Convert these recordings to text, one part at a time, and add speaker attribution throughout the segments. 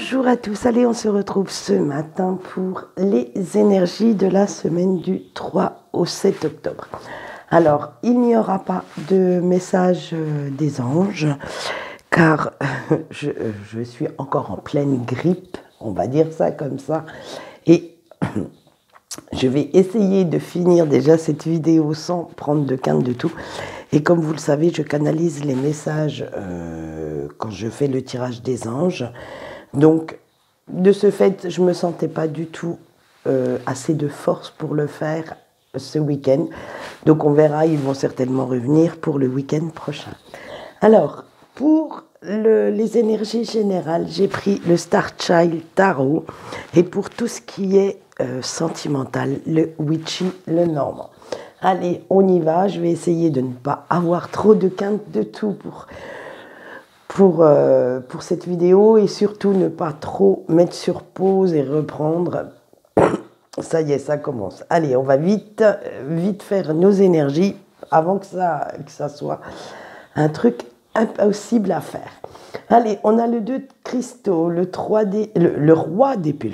Speaker 1: Bonjour à tous, allez on se retrouve ce matin pour les énergies de la semaine du 3 au 7 octobre. Alors il n'y aura pas de message des anges car je suis encore en pleine grippe, on va dire ça comme ça, et je vais essayer de finir déjà cette vidéo sans prendre de quinte de tout. Et comme vous le savez, je canalise les messages quand je fais le tirage des anges. Donc, de ce fait, je ne me sentais pas du tout assez de force pour le faire ce week-end. Donc, on verra, ils vont certainement revenir pour le week-end prochain. Alors, pour les énergies générales, j'ai pris le Star Child Tarot. Et pour tout ce qui est sentimental, le Witchy, le Normand. Allez, on y va. Je vais essayer de ne pas avoir trop de quinte de tout pour cette vidéo et surtout ne pas trop mettre sur pause et reprendre. Ça y est, ça commence. Allez, on va vite faire nos énergies avant que ça soit un truc impossible à faire. Allez, on a le 2 de cristaux, le 3D, le roi d'épée,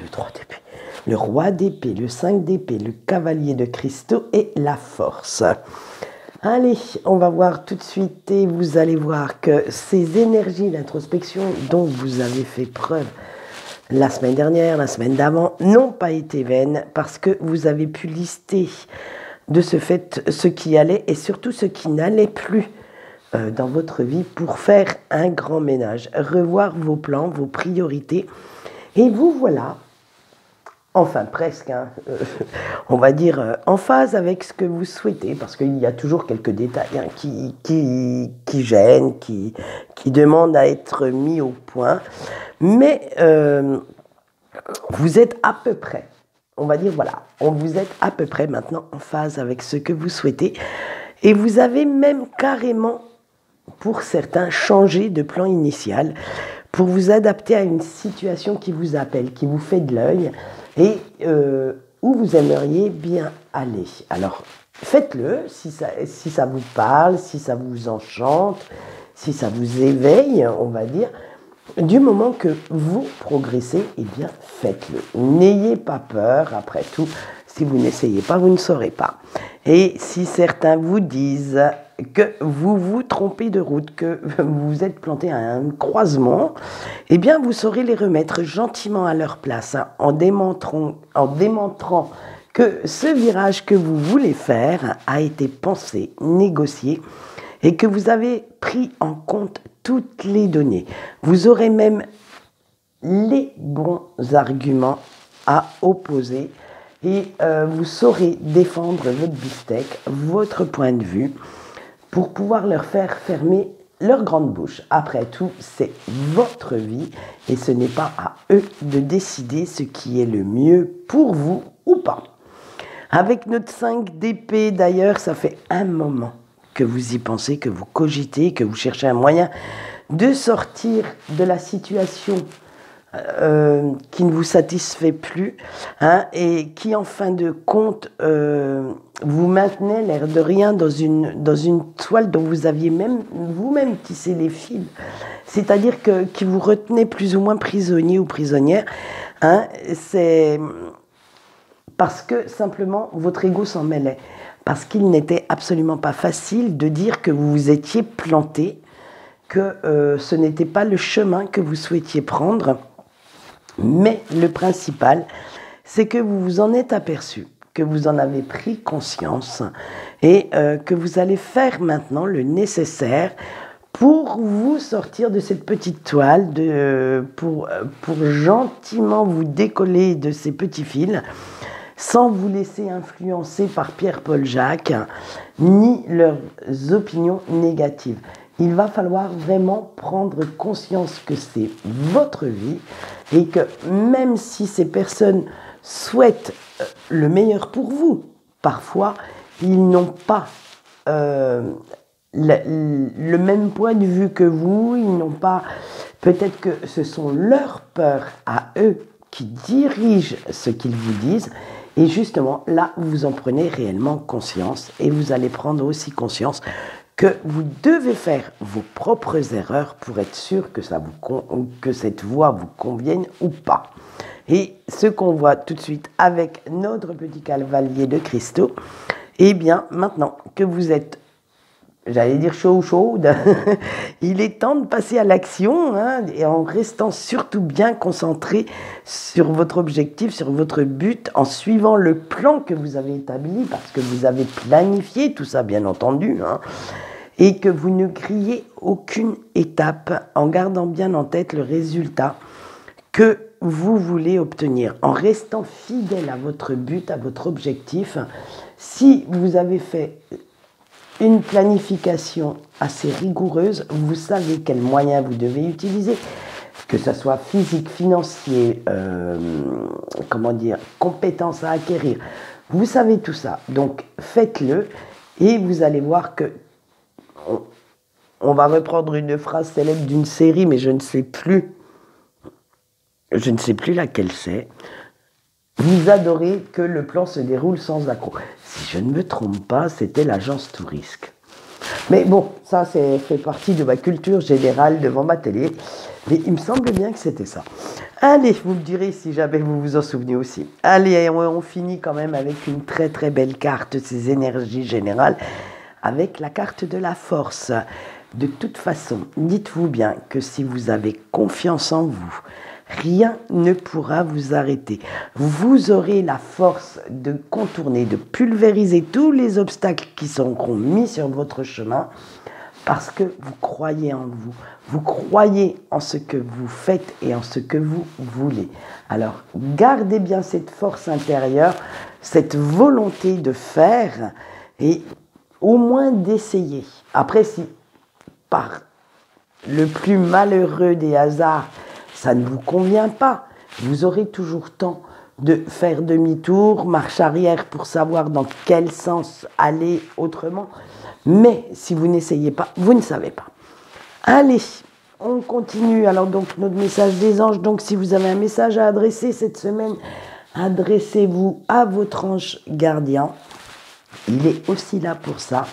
Speaker 1: le roi d'épée, le 5 d'épée, le cavalier de cristaux et la force. Allez, on va voir tout de suite et vous allez voir que ces énergies d'introspection dont vous avez fait preuve la semaine dernière, la semaine d'avant, n'ont pas été vaines parce que vous avez pu lister de ce fait ce qui allait et surtout ce qui n'allait plus dans votre vie pour faire un grand ménage, revoir vos plans, vos priorités. Et vous voilà, enfin presque, hein, on va dire en phase avec ce que vous souhaitez, parce qu'il y a toujours quelques détails hein, qui gênent, qui demandent à être mis au point. Mais vous êtes à peu près, on va dire voilà, vous êtes à peu près maintenant en phase avec ce que vous souhaitez. Et vous avez même carrément, pour certains, changé de plan initial pour vous adapter à une situation qui vous appelle, qui vous fait de l'œil et où vous aimeriez bien aller. Alors, faites-le si ça vous parle, si ça vous enchante, si ça vous éveille, on va dire. Du moment que vous progressez, eh bien, faites-le. N'ayez pas peur, après tout, si vous n'essayez pas, vous ne saurez pas. Et si certains vous disent que vous vous trompez de route, que vous vous êtes planté à un croisement, eh bien, vous saurez les remettre gentiment à leur place, hein, en démontrant que ce virage que vous voulez faire a été pensé, négocié, et que vous avez pris en compte toutes les données. Vous aurez même les bons arguments à opposer et vous saurez défendre votre beefsteak, votre point de vue, pour pouvoir leur faire fermer leur grande bouche. Après tout, c'est votre vie et ce n'est pas à eux de décider ce qui est le mieux pour vous ou pas. Avec notre 5 d'épée, d'ailleurs, ça fait un moment que vous y pensez, que vous cogitez, que vous cherchez un moyen de sortir de la situation qui ne vous satisfait plus hein, et qui en fin de compte vous maintenait l'air de rien dans une toile dont vous aviez même vous-même tissé les fils, c'est-à-dire qui vous retenait plus ou moins prisonnier ou prisonnière hein, c'est parce que simplement votre ego s'en mêlait, parce qu'il n'était absolument pas facile de dire que vous vous étiez planté, que ce n'était pas le chemin que vous souhaitiez prendre. Mais le principal, c'est que vous vous en êtes aperçu, que vous en avez pris conscience et que vous allez faire maintenant le nécessaire pour vous sortir de cette petite toile, pour gentiment vous décoller de ces petits fils, sans vous laisser influencer par Pierre-Paul Jacques, ni leurs opinions négatives. Il va falloir vraiment prendre conscience que c'est votre vie et que même si ces personnes souhaitent le meilleur pour vous, parfois ils n'ont pas le même point de vue que vous, ils n'ont pas, peut-être que ce sont leurs peurs à eux qui dirigent ce qu'ils vous disent. Et justement, là, vous en prenez réellement conscience et vous allez prendre aussi conscience que vous devez faire vos propres erreurs pour être sûr que, que cette voie vous convienne ou pas. Et ce qu'on voit tout de suite avec notre petit cavalier de cristaux, eh bien, maintenant que vous êtes, j'allais dire chaud ou chaude, il est temps de passer à l'action, hein, et en restant surtout bien concentré sur votre objectif, sur votre but, en suivant le plan que vous avez établi, parce que vous avez planifié tout ça, bien entendu, hein, et que vous ne grillez aucune étape en gardant bien en tête le résultat que vous voulez obtenir, en restant fidèle à votre but, à votre objectif. Si vous avez fait une planification assez rigoureuse, vous savez quels moyens vous devez utiliser, que ce soit physique, financier, compétences à acquérir. Vous savez tout ça, donc faites-le et vous allez voir que on va reprendre une phrase célèbre d'une série, mais je ne sais plus laquelle c'est. Vous adorez que le plan se déroule sans accroc. Si je ne me trompe pas, c'était l'agence Tout Risque. Mais bon, ça fait partie de ma culture générale devant ma télé. Mais il me semble bien que c'était ça. Allez, vous me direz si jamais vous vous en souvenez aussi. Allez, on finit quand même avec une très très belle carte, ces énergies générales, avec la carte de la force. De toute façon, dites-vous bien que si vous avez confiance en vous, rien ne pourra vous arrêter. Vous aurez la force de contourner, de pulvériser tous les obstacles qui seront mis sur votre chemin parce que vous croyez en vous. Vous croyez en ce que vous faites et en ce que vous voulez. Alors, gardez bien cette force intérieure, cette volonté de faire et au moins d'essayer. Après, si par le plus malheureux des hasards, ça ne vous convient pas, vous aurez toujours temps de faire demi-tour, marche arrière pour savoir dans quel sens aller autrement. Mais si vous n'essayez pas, vous ne savez pas. Allez, on continue. Alors donc notre message des anges. Donc si vous avez un message à adresser cette semaine, adressez-vous à votre ange gardien. Il est aussi là pour ça.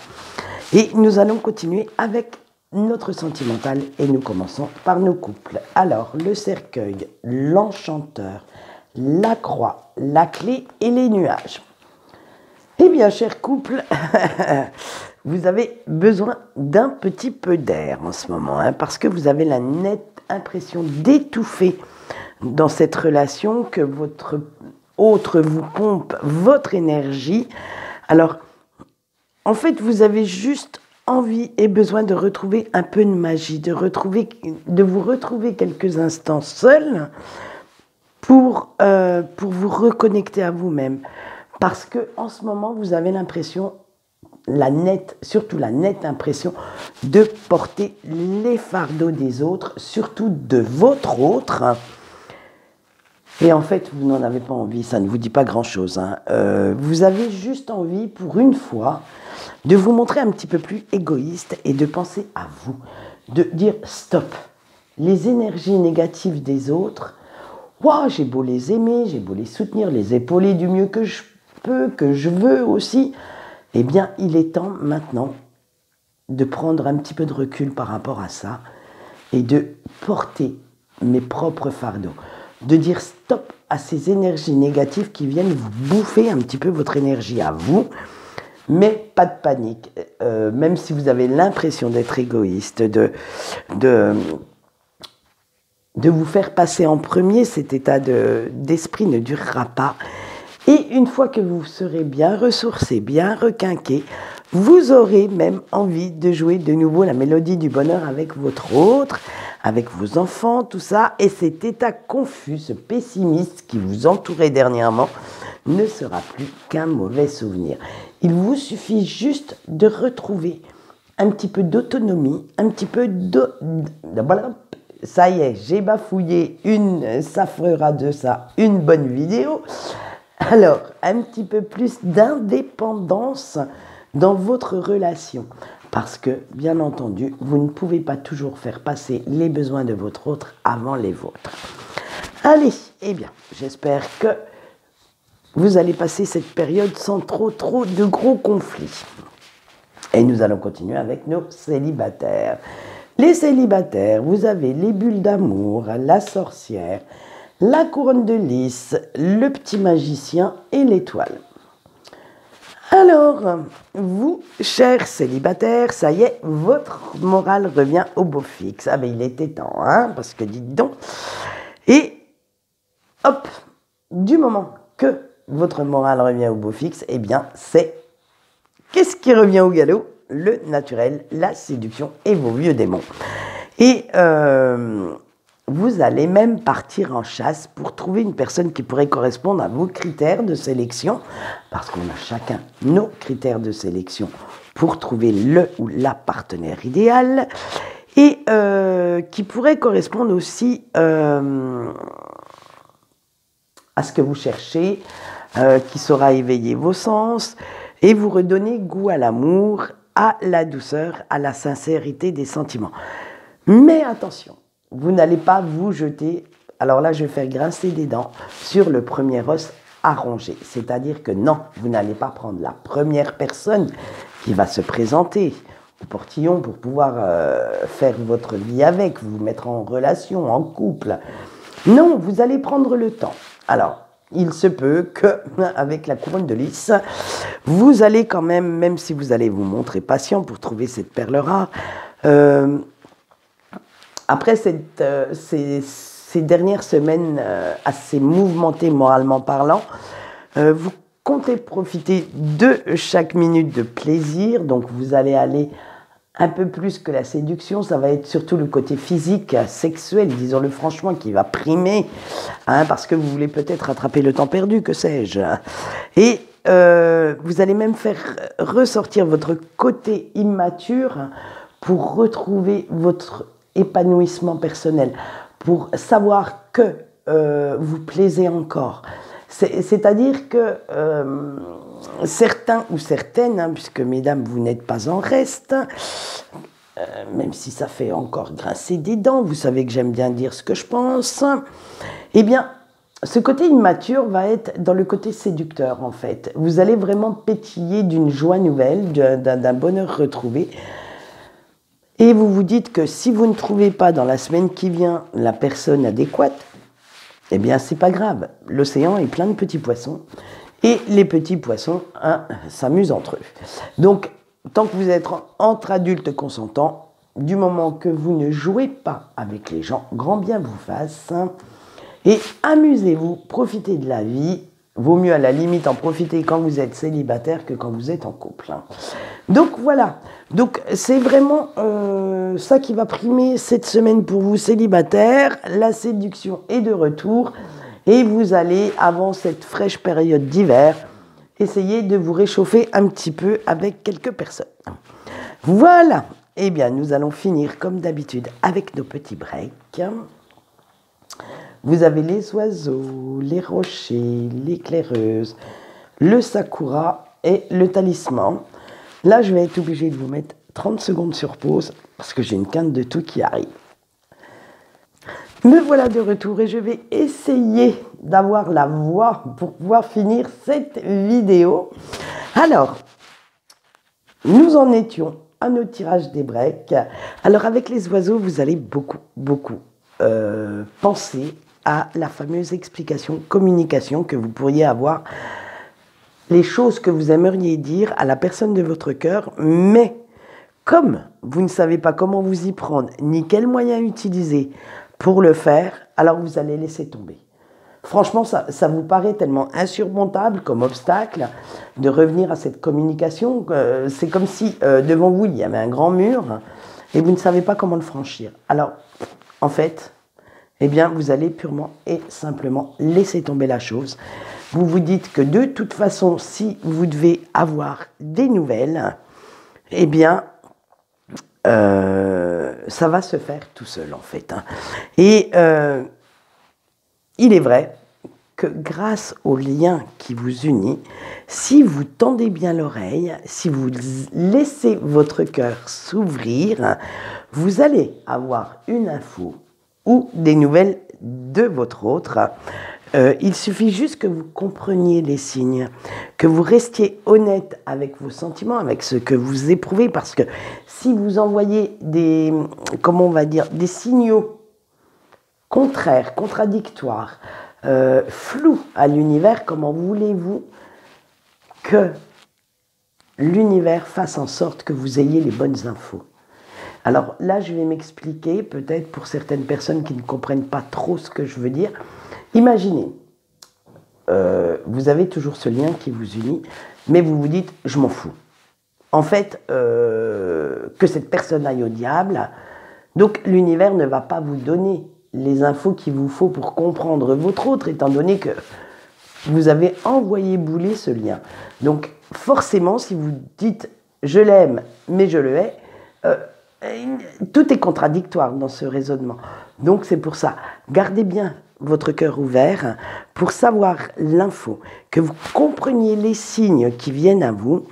Speaker 1: Et nous allons continuer avec notre sentimental et nous commençons par nos couples. Alors, le cercueil, l'enchanteur, la croix, la clé et les nuages. Eh bien, chers couples, vous avez besoin d'un petit peu d'air en ce moment, hein, parce que vous avez la nette impression d'étouffer dans cette relation, que votre autre vous pompe votre énergie. Alors, en fait, vous avez juste envie et besoin de retrouver un peu de magie, de vous retrouver quelques instants seuls pour vous reconnecter à vous-même. Parce que en ce moment, vous avez l'impression, surtout la nette impression, de porter les fardeaux des autres, surtout de votre autre. Et en fait, vous n'en avez pas envie, ça ne vous dit pas grand-chose, hein. Vous avez juste envie, pour une fois, de vous montrer un petit peu plus égoïste et de penser à vous, de dire stop. Les énergies négatives des autres, wow, j'ai beau les aimer, j'ai beau les soutenir, les épauler du mieux que je peux, que je veux aussi, eh bien, il est temps maintenant de prendre un petit peu de recul par rapport à ça et de porter mes propres fardeaux, de dire stop à ces énergies négatives qui viennent vous bouffer un petit peu votre énergie à vous. Mais pas de panique, même si vous avez l'impression d'être égoïste, de vous faire passer en premier, cet état d'esprit ne durera pas. Et une fois que vous serez bien ressourcé, bien requinqué, vous aurez même envie de jouer de nouveau la mélodie du bonheur avec votre autre, avec vos enfants, tout ça. Et cet état confus, ce pessimiste qui vous entourait dernièrement, ne sera plus qu'un mauvais souvenir. Il vous suffit juste de retrouver un petit peu d'autonomie, un petit peu ça y est, j'ai bafouillé ça fera de ça une bonne vidéo. Alors, un petit peu plus d'indépendance dans votre relation. Parce que, bien entendu, vous ne pouvez pas toujours faire passer les besoins de votre autre avant les vôtres. Allez, eh bien, j'espère que vous allez passer cette période sans trop de gros conflits. Et nous allons continuer avec nos célibataires. Les célibataires, vous avez les bulles d'amour, la sorcière, la couronne de lys, le petit magicien et l'étoile. Alors, vous, chers célibataires, ça y est, votre morale revient au beau fixe. Ah ben il était temps, hein, parce que dites donc. Et hop, du moment que votre morale revient au beau fixe, eh bien c'est, qu'est-ce qui revient au galop? Le naturel, la séduction et vos vieux démons. Et vous allez même partir en chasse pour trouver une personne qui pourrait correspondre à vos critères de sélection, parce qu'on a chacun nos critères de sélection pour trouver le ou la partenaire idéal, et qui pourrait correspondre aussi à ce que vous cherchez, qui saura éveiller vos sens et vous redonner goût à l'amour, à la douceur, à la sincérité des sentiments. Mais attention, vous n'allez pas vous jeter, alors là je vais faire grincer des dents, sur le premier os à ronger. C'est-à-dire que non, vous n'allez pas prendre la première personne qui va se présenter au portillon pour pouvoir faire votre vie avec, vous mettre en relation, en couple. Non, vous allez prendre le temps. Alors, il se peut que, avec la couronne de lys, vous allez quand même si vous allez vous montrer patient pour trouver cette perle rare, après ces dernières semaines assez mouvementées moralement parlant, vous comptez profiter de chaque minute de plaisir, donc vous allez aller un peu plus que la séduction, ça va être surtout le côté physique, sexuel, disons-le franchement, qui va primer, hein, parce que vous voulez peut-être rattraper le temps perdu, que sais-je. Et vous allez même faire ressortir votre côté immature pour retrouver votre épanouissement personnel, pour savoir que vous plaisez encore. C'est-à-dire que certains ou certaines, hein, puisque mesdames, vous n'êtes pas en reste, même si ça fait encore grincer des dents, vous savez que j'aime bien dire ce que je pense, eh bien, ce côté immature va être dans le côté séducteur, en fait. Vous allez vraiment pétiller d'une joie nouvelle, d'un bonheur retrouvé. Et vous vous dites que si vous ne trouvez pas dans la semaine qui vient la personne adéquate, eh bien, c'est pas grave. L'océan est plein de petits poissons et les petits poissons s'amusent entre eux. Donc, tant que vous êtes entre adultes consentants, du moment que vous ne jouez pas avec les gens, grand bien vous fasse, et amusez-vous, profitez de la vie. Vaut mieux à la limite en profiter quand vous êtes célibataire que quand vous êtes en couple. Donc voilà, donc c'est vraiment ça qui va primer cette semaine pour vous célibataires. La séduction est de retour et vous allez, avant cette fraîche période d'hiver, essayer de vous réchauffer un petit peu avec quelques personnes. Voilà, eh bien nous allons finir comme d'habitude avec nos petits breaks. Vous avez les oiseaux, les rochers, l'éclaireuse, le sakura et le talisman. Là, je vais être obligée de vous mettre 30 secondes sur pause parce que j'ai une quinte de tout qui arrive. Me voilà de retour et je vais essayer d'avoir la voix pour pouvoir finir cette vidéo. Alors, nous en étions à notre tirage des breaks. Alors, avec les oiseaux, vous allez beaucoup penser à la fameuse explication, communication que vous pourriez avoir, les choses que vous aimeriez dire à la personne de votre cœur, mais comme vous ne savez pas comment vous y prendre, ni quels moyens utiliser pour le faire, alors vous allez laisser tomber. Franchement, ça vous paraît tellement insurmontable comme obstacle de revenir à cette communication. C'est comme si devant vous, il y avait un grand mur et vous ne savez pas comment le franchir. Alors, en fait, eh bien, vous allez purement et simplement laisser tomber la chose. Vous vous dites que de toute façon, si vous devez avoir des nouvelles, eh bien, ça va se faire tout seul, en fait. Et il est vrai que grâce au lien qui vous unit, si vous tendez bien l'oreille, si vous laissez votre cœur s'ouvrir, vous allez avoir une info ou des nouvelles de votre autre Il suffit juste que vous compreniez les signes, que vous restiez honnête avec vos sentiments, avec ce que vous éprouvez, parce que si vous envoyez des, comment on va dire, des signaux contraires, contradictoires, flous à l'univers, comment voulez-vous que l'univers fasse en sorte que vous ayez les bonnes infos? Alors là, je vais m'expliquer, peut-être pour certaines personnes qui ne comprennent pas trop ce que je veux dire. Imaginez, vous avez toujours ce lien qui vous unit, mais vous vous dites, je m'en fous. En fait, que cette personne aille au diable, donc l'univers ne va pas vous donner les infos qu'il vous faut pour comprendre votre autre, étant donné que vous avez envoyé bouler ce lien. Donc forcément, si vous dites, je l'aime, mais je le hais, tout est contradictoire dans ce raisonnement. Donc c'est pour ça, gardez bien votre cœur ouvert pour savoir l'info, que vous compreniez les signes qui viennent à vous,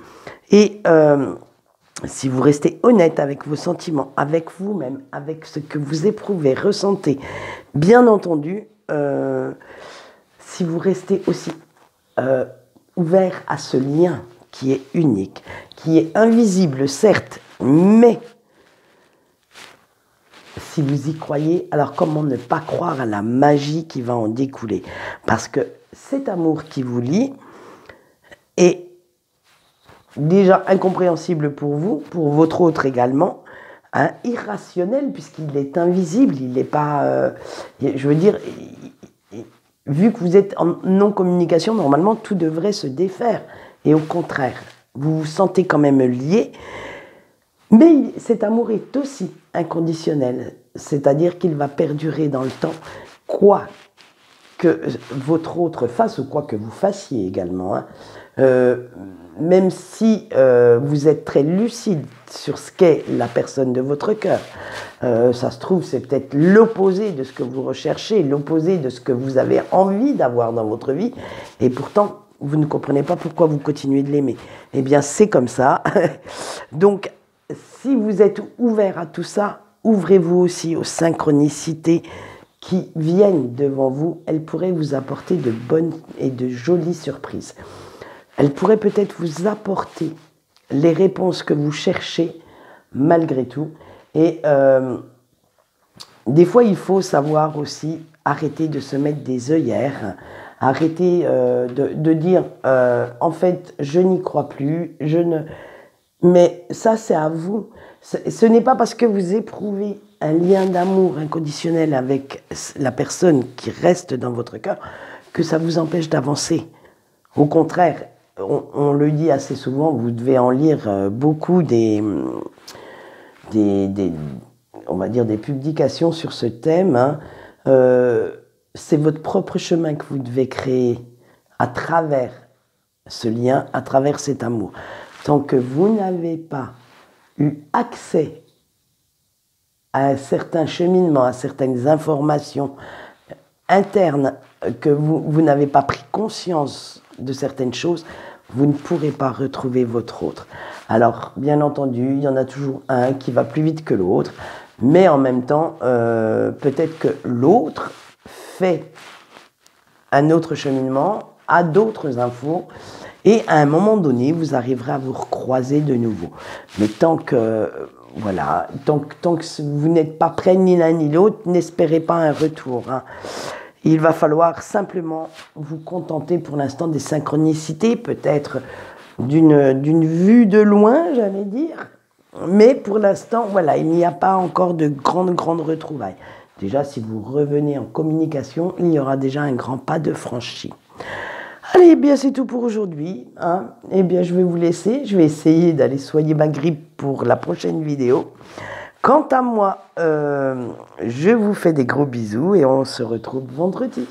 Speaker 1: et si vous restez honnête avec vos sentiments, avec vous-même, avec ce que vous éprouvez, ressentez, bien entendu, si vous restez aussi ouvert à ce lien qui est unique, qui est invisible certes, mais si vous y croyez, alors comment ne pas croire à la magie qui va en découler? Parce que cet amour qui vous lie est déjà incompréhensible pour vous, pour votre autre également, hein, irrationnel puisqu'il est invisible, il n'est pas... je veux dire, vu que vous êtes en non-communication, normalement tout devrait se défaire. Et au contraire, vous vous sentez quand même lié, mais cet amour est aussi inconditionnel, c'est-à-dire qu'il va perdurer dans le temps, quoi que votre autre fasse ou quoi que vous fassiez également. Hein. Même si vous êtes très lucide sur ce qu'est la personne de votre cœur, ça se trouve c'est peut-être l'opposé de ce que vous recherchez, l'opposé de ce que vous avez envie d'avoir dans votre vie, et pourtant vous ne comprenez pas pourquoi vous continuez de l'aimer. Eh bien c'est comme ça. Donc si vous êtes ouvert à tout ça, ouvrez-vous aussi aux synchronicités qui viennent devant vous. Elles pourraient vous apporter de bonnes et de jolies surprises. Elles pourraient peut-être vous apporter les réponses que vous cherchez malgré tout. Et des fois, il faut savoir aussi arrêter de se mettre des œillères, arrêter de dire en fait, je n'y crois plus, je ne... Mais ça, c'est à vous. Ce n'est pas parce que vous éprouvez un lien d'amour inconditionnel avec la personne qui reste dans votre cœur que ça vous empêche d'avancer. Au contraire, on le dit assez souvent, vous devez en lire beaucoup on va dire des publications sur ce thème. Hein. C'est votre propre chemin que vous devez créer à travers ce lien, à travers cet amour. Tant que vous n'avez pas eu accès à un certain cheminement, à certaines informations internes, que vous n'avez pas pris conscience de certaines choses, vous ne pourrez pas retrouver votre autre. Alors, bien entendu, il y en a toujours un qui va plus vite que l'autre, mais en même temps, peut-être que l'autre fait un autre cheminement, a d'autres infos, et à un moment donné, vous arriverez à vous recroiser de nouveau. Mais tant que, voilà, tant que vous n'êtes pas prêts ni l'un ni l'autre, n'espérez pas un retour. Hein. Il va falloir simplement vous contenter pour l'instant des synchronicités, peut-être d'une vue de loin, j'allais dire. Mais pour l'instant, voilà, il n'y a pas encore de grandes retrouvailles. Déjà, si vous revenez en communication, il y aura déjà un grand pas de franchi. Allez, eh bien c'est tout pour aujourd'hui. Hein. Eh bien, je vais vous laisser. Je vais essayer d'aller soigner ma grippe pour la prochaine vidéo. Quant à moi, je vous fais des gros bisous et on se retrouve vendredi.